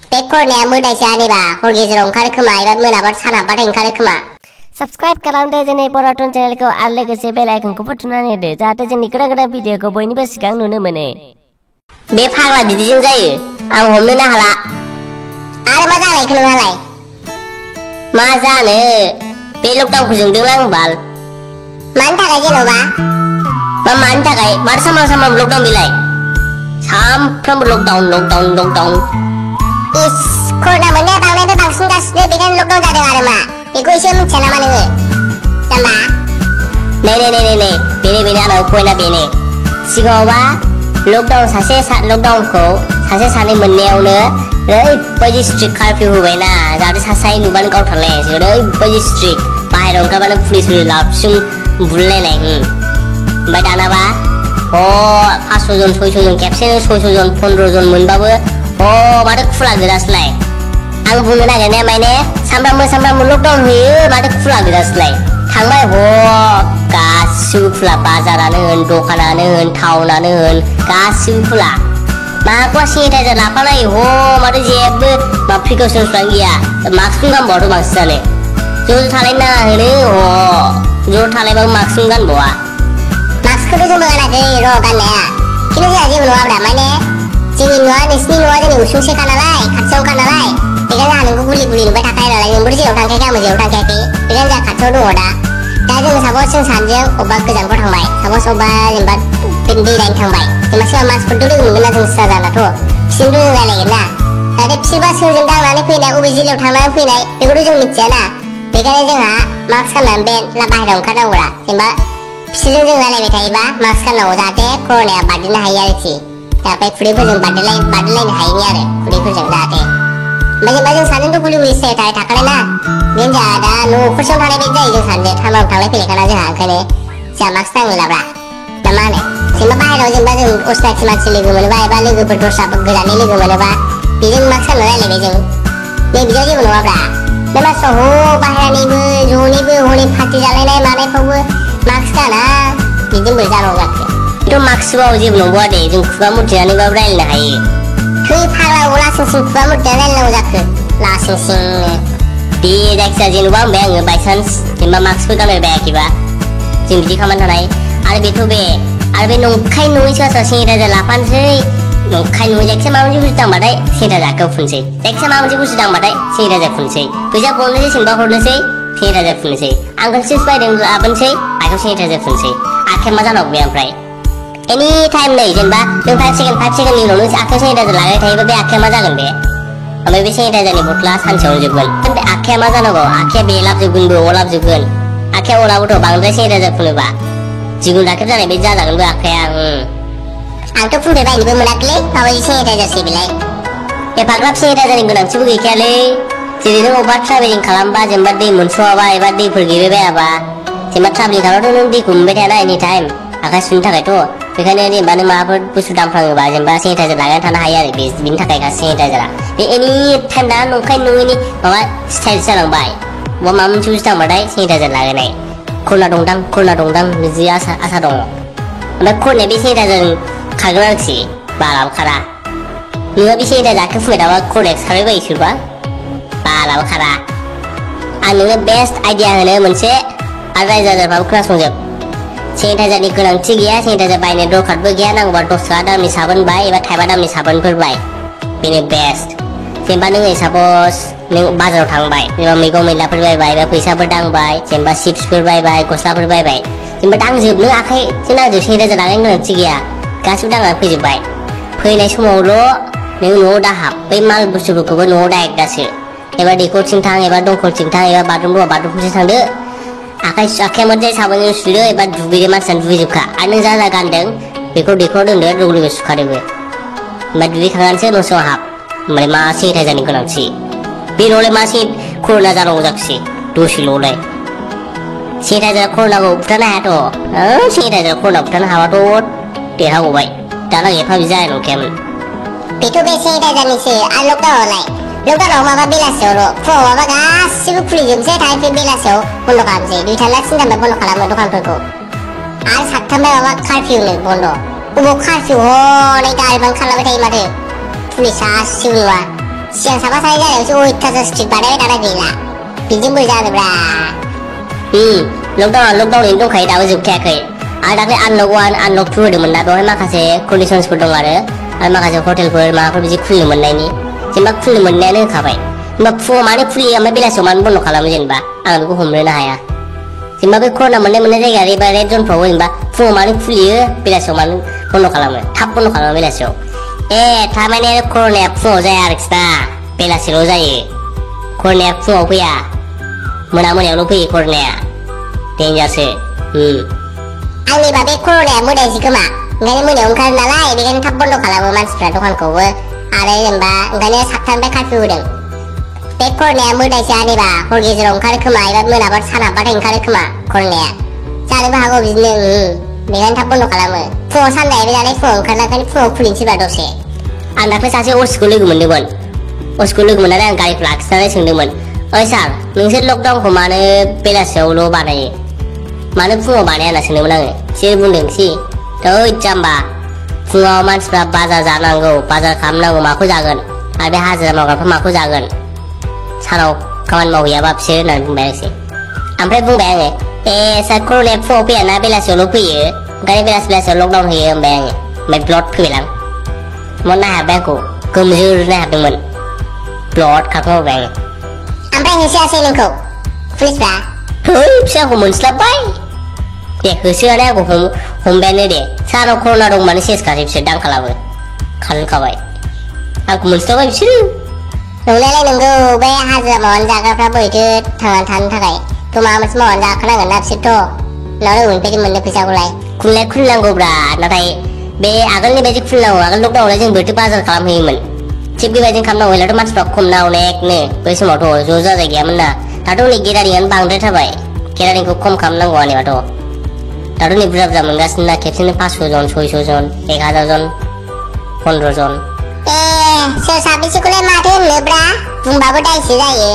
बे करनाया मोदायसो आनिबा हर गेजेराव ओंखारो खोमा एबा मोनाबा सानाबबाथाय ओंखारो खोमा। साबस्क्राइब खालामदो जोंनि बराटन चेनेलखौ आरो लोगोसे बेल आइकनखौ बुथुमनानै होदो जाहाथे जोंनि गोदान गोदान भिडिअखौ बयनिबो सिगां नुनो मोनो। बे फाग्ला बिदिजों जायो आं हमनोनो हाला। आरो मा जानायखौ नोंहालाय? मा जानो बे लकडाउनखौ जोंदों आं बाल। मानि थाखाय जेन'बा? मानि थाखाय मार सामफ्रामबो लकडाउन बेलाय सामफ्रामबो लकडाउन। इस करना मोननाया बांनायनिफ्राय बांसिनगासिनो बेखायनो लकडाउन जादों आरो मा बेखौ एसे मिथिया नामा नोङो जाम्बा? नै बेनो आंनाव पइन्टआ बेनो सिगाङावबा लकडाउनखौ सासे सानै मोननायावनो ओरैबायदि स्ट्रिक्ट कारफिउ होबायना जाहाथे सासे नुबानो गावथारलायसै ओरैबायदि स्ट्रिक्ट बाहेरायाव ओंखारबानो पुलिस लाबसिम बुलायनाय ओमफ्राय दानाबा 500 जन 600 जन खेबसेनो 600 जन 15 जन मोनबाबो माथो खुला गोजासोलाय। आं बुंनो नागिरनाया माने सामफ्रामबो लकडाउन होयो माथो खुला गोजासोलाय थांबाय गासिबो खुला बाजारानो होन दखानानो होन टाउनानो होन गासिबो खुला माखौबा सेनिटाइजार लाफानाय माथो जेबो मा प्रिकसन्सफ्रानो गैया मास्कखौनो गानबावाथ' बांसिनानो ज' थालायनो नाङा होनो ज' थालायबाबो मास्कखौनो गानबावा। मास्कखौथ' जोंबो गानाखै र' गाननाया खिन्थु जोंहा जेबो नङाब्रा माने जोंनि न'आ नोंसिनि न'आ जोंनि उसुंसेखा नालाय खाथियावखा नालाय बेखायनो जोंहा नोंखौ गुलि नुबाय थाखायो नालाय नोंबोथ' जेराव थांखायाखै आंबो जेराव थांखायाखै बेखायनो जोंहा खाथियाव दङ दा जों सापस जों सानैजों अबेबा गोजानफ्राव थांबाय सापस अबेबा जेनेबा दै लायनो थांबाय जेनेबा सोरबा मानसिफोरथ' लोगो मोनगोन ना जों सिना जानाथ' बिसोरथ' जों रायलायगोन ना जाहाथे बिसोरबा सोरजों दांनानै फैनाय अबे जिल्लायाव थांनानै फैनाय बेखौथ' जों मिथियाना बेखायनो जोंहा मास्क गाननानै बे बाहेरायाव ओंखारनांगौरा जेनेबा बिसोरजों जों रायलायबाय थायोबा मास्क गाननांगौ जाहाथे कर'नाया बारदेरनो हायो आरोखि ओमफ्राय खुदैफोरजों बारदेरलायनो हायैनि आरो खुदैफोरजों जाहाथे ओमफ्राय जेनेबा जों सानैजोंथ' गुलि सिनाय थाखानाय ना बेनो जोंहा दा न'खरसेयाव थानाय बायदि जायो जों सानैजों थांलाय फैलायखाना जोंहा ओंखायनो जोंहा मास्क नांगौ लाब्रा दा मा होनो जेनेबा बाहेरायाव जेनेबा जों असिनाखि मानसि लोगो मोनोबा एबा लोगोफोर दस्रा गोजाननि लोगो मोनोबा बेजों मास्क गानना रायलायबाय जों नै बिदियाव जेबो नङाब्रा बे मानसिफ्रा बाहेरानिबो ज'निबो हनै पार्टि जालायनाय मानायफ्रावबो मास्क गाना बिदिनो बोरै जानांगौ जाखो बेथ' मास्कबाबो जेबो नंबावा दे जों खुगा मुथेनानैबाबो रायलायनो हायो। थै फाग्ला लासिंसिं खुगा मुथेनानै रायलायनांगौ जाखो लासिंसिंनो दे जायखिजाया जेन'बा होनबाय आङो बायसान्स जेनेबा मास्कफोर गानबाय बायाखैबा जों बिदि खालामनानै थानाय आरो बे नंखाय नङै सोरबा सेनिटाइजार लाफानोसै नंखाय नङै जायखिजाया माबा मोनसे बुस्थु दांबाथाय सेनिटाइजारखौ फुनसै जायखिजाया माबा मोनसे बुस्थु दांबाथाय सेनिटाइजार फुनसै फैसा हरनोसै सोंबा हरनोसै सेनिटाइजार फुनसै आंखौ चिप्स बायदों लाबोनोसै आखायाव सेनिटाइजार फुनसै आखाया मा जानांगौ बे ओमफ्राय एनि टाइम नै जेनेबा नों 5 सेकेन्डनि उनाव नों आखायाव सेनिटाइजार लागाय थायोबा बे आखाया मा जागोन बे ओमफ्राय बे सेनिटाइजारनि बथला सानसेयावनो जोबगोन बे आखाया मा जानांगौ आखाया बेलाबजोबगोनबो अलाबजोबगोन आखाया अलाबोथ' बांद्राय सेनिटाइजार फुनोबा जिगुन दाखेब जानाय बायदि जाजागोनबो आखाया आंथ' फुनबाय बायनोबो मोनाखैलै माबायदि सेनिटाइजारसै बेलाय एफाग्राब सेनिटाइजारनि गोनांथिबो गैखायालै जेरै नों अबेबा ट्राभेलिं खालामबा जेनेबा दै मोनस'वाबा एबा दैफोर गैबायबायाबा जेनेबा ट्राभेलिं खालामबाथ' नों दैखौ मोनबाय थायाना एनि टाइम आखाइ सुनो थाखायथ' बेखायनो जेनेबा नों माबाफोर बुस्थु दांफ्लाङोबा जेनेबा सेनिटाइजार लागायना थानो हायो आरो बेनि थाखाय सेनिटाइजारा बे एनि टाइम दा नंखाय नङैनि माबा स्टाइल जालांबाय बबेबा माबा मोनसे बुस्थु दांबाथाय सेनिटाइजार लागायनाय कर'ना दंदां बिदि आसा दङ ओमफ्य कर'नाया बे सेनिटाइजारजों खारगोन आरोखि बालाबो खारा नोङो बे सेनिटाइजारखौ फुबाय थाबा कर'नाया खारबाय बायो सोरबा बालाबो खारा आं नोंनो बेस्ट आइडिया होनो मोनसे आरो रायजो राजाफ्राबो खोनासंजोब सेनिटाइजारनि गोनांथि गैया सेनिटाइजार बायनो दरखारबो गैया नांगौबा 10 थाखा दामनि साबोन बाय एबा थाइबा दामनि साबोनफोर बाय बेनो बेस्ट जेनेबा नों सापस नों बाजाराव थांबाय जेनेबा मैगं मैलाफोर बायबाय एबा फैसाफोर दांबाय जेनेबा चिप्सफोर बायबाय गस्लाफोर बायबाय जेनेबा दांजोब नों आखाइजों नांजोब सेनिटाइजार लागायनो गोनांथि गैया गासिबो दांनानै फैजोबबाय फैनाय समावल' नों न'आव दाहाब बै माल बुस्थुफोरखौबो न'आव डाइरेक्ट दासो एबा दैखरथिं थां एबा दंखलथिं थां एबा बाथरुम दंबा बाथरुमथिं थांदो आखाइया मोजाङै साबोनजों सुदो एबा दुगैदो मानसियानो दुगैजोबखा आरो नों जा गानदों बेखौ दैखराव दोनदो लोगो सुखादोबो ओमफ्राय दुगैखांनानैसो न' सिङाव हाब ओमफ्राय मा सेनिटाइजारनि गोनांथि बे न'लाय मा कर'ना जानांगौ जाखिसै दसेल'लाय सेनिटाइजार कर'नाखौ बुथारनो हायाथ' सेनिटाइजार कर'ना बुथारनो हाबाथ' देरहागौबाय दाना एफा बिदि जानाय नंखायामोन बेथ' बे सेनिटाइजारनिसो आरो लकडाउनाव माबा बेलासियावल' फुङाव माबा गासिबो खुलिजोबनोसै थाहैफै बेलासियाव बन्द' खालामसै 2टा ना 3टानिफ्राय बन्द' खालामो दखानफोरखौ आरो 7टानिफ्राय माबा कारफिउनो बन्द' अबाव कारफिउ हनै गारिबानो खारलांबाय थायो माथो पुलिसा सिबो नुवा सिगां साफा सानै जानायावसो अयथासार स्ट्रिक बानायबाय दाना गैला बिदिजों बोरै जानोब्रा लकडाउननि दंखायो दाबो जोबखायाखै आरो दाख्लै आनलक 1 आनलक 2 होदोंमोन ना बेवहाय माखासे कन्डिशन्सफोर दं आरो माखासे हटेलफोर माबाफोर बिदि खुलिनो मोननायनि जेनेबा खुलिनो मोननायानो होखाबाय होमबा फुङाव मानो खुलियो ओमफ्राय बेलासियाव मानो बन्द' खालामो जेनेबा आं बेखौ हमनोनो हाया जेनेबा बे कर'ना मोननाय जायगा एबा रेड जनफ्राव जेनेबा फुङाव मानो खुलियो बेलासियाव मानो बन्द' खालामो थाब बन्द' खालामो बेलासियाव थारमाने कर'नाया फुङाव जाया आरोखि ना बेलासियाव जायो कर'नाया फुङाव फैया मोनायावल' फैयो कर'नाया डेन्जारसो आंनिबा बे कर'नाया मोदायसो खोमा ओंखायनो मोनायाव ओंखारो नालाय बेखायनो थाब बन्द' खालामो मानसिफ्रा दखानखौबो आरो जेनेबा ओंखायनो 7टानिफ्राय कार्फिउ होदों बे कर'नाया मोदायसो आंनिबा हर गेजेराव ओंखारो खोमा एबा मोनाबा सान हाबबाथाय ओंखारो खोमा कर'नाया जानोबो हागौ बिदिनो बेखायनो थाब बन्द' खालामो फुङाव सान जाहैबाय नालाय फुङाव ओंखारना ओंखायनो फुङाव खुलिनोसैबा दसे आं दाख्लै सासे अर्सिखौ लोगो मोनदोंमोन अर्सिखौ लोगो मोननानै आं गारिखौ लाखिनानै सोंदोंमोन ओइ सार नोंसोर लकडाउनखौ मानो बेलासियावल' बानायो मानो फुङाव बानाया होनना सोंदोंमोन आङो बिसोर बुंदोंसि थै जाम्बा फुङाव मानसिफ्रा बाजार जानांगौ बाजार खालामनांगौ माखौ जागोन आरो बे हाजिरा मावग्राफ्रा माखौ जागोन सानाव खामानि मावहैयाबा बिसोर होननानै बुंबाय आरोखि ओमफ्राय बुंबाय आङो सार कर'नाया फुङाव फैयाना बेलासियावल' फैयो ओंखायनो बेलासियाव लकडाउन होयो होनबाय आङो ओमफ्राय ब्लड फैबाय आं नायहाबबाय आंखौ गोमजोर नायहाबदोंमोन ब्लड खारखोमाबाय आङो ओमफ्राय होसोआसै नोंखौ पुलिसफ्रा फिसाखौ मोनस्लाबबाय दे होसोआनो आंखौ हमबायानो दे सानाव कर'ना दं माने सेसखासै बिसोर दांखालाबो खारखाबाय आंखौ मोनस्लाबबाय बिसोरो नंनायालाय नोंगौ बे हाजिरा मावनानै जाग्राफ्रा बोरैथो थांनानै थानो थाखाय थ' माबा मोनसे मावनानै जाखानांगोन ना बिसोरथ' उनाव रोंमोनफैदि मोननो फैसाखौलाय खुलिनांगौब्रा नाथाय बे आगोलनि बायदि खुलिनांगौ आगोल लकडाउनाव जों बोरैथो बाजार खालामहैयोमोन थिग बेबायदिनो खालामनांगौ हयलाथ' मानसिफ्रा खम ना अनेकनो बै समावथ' ज' जाजाय गैयामोन ना दाथ' नै गेदारिंआनो बांद्रायथारबाय गेदारिंखौ खम खालामनांगौ आंनिबाथ' दाथ' नै बुरजा मोनगासिनो ना खेबसेनो 500 जन 600 जन 1000 जन 15 जन सोर साबेसेखौलाय माथो होननोब्रा बुंबाबो दायसो जायो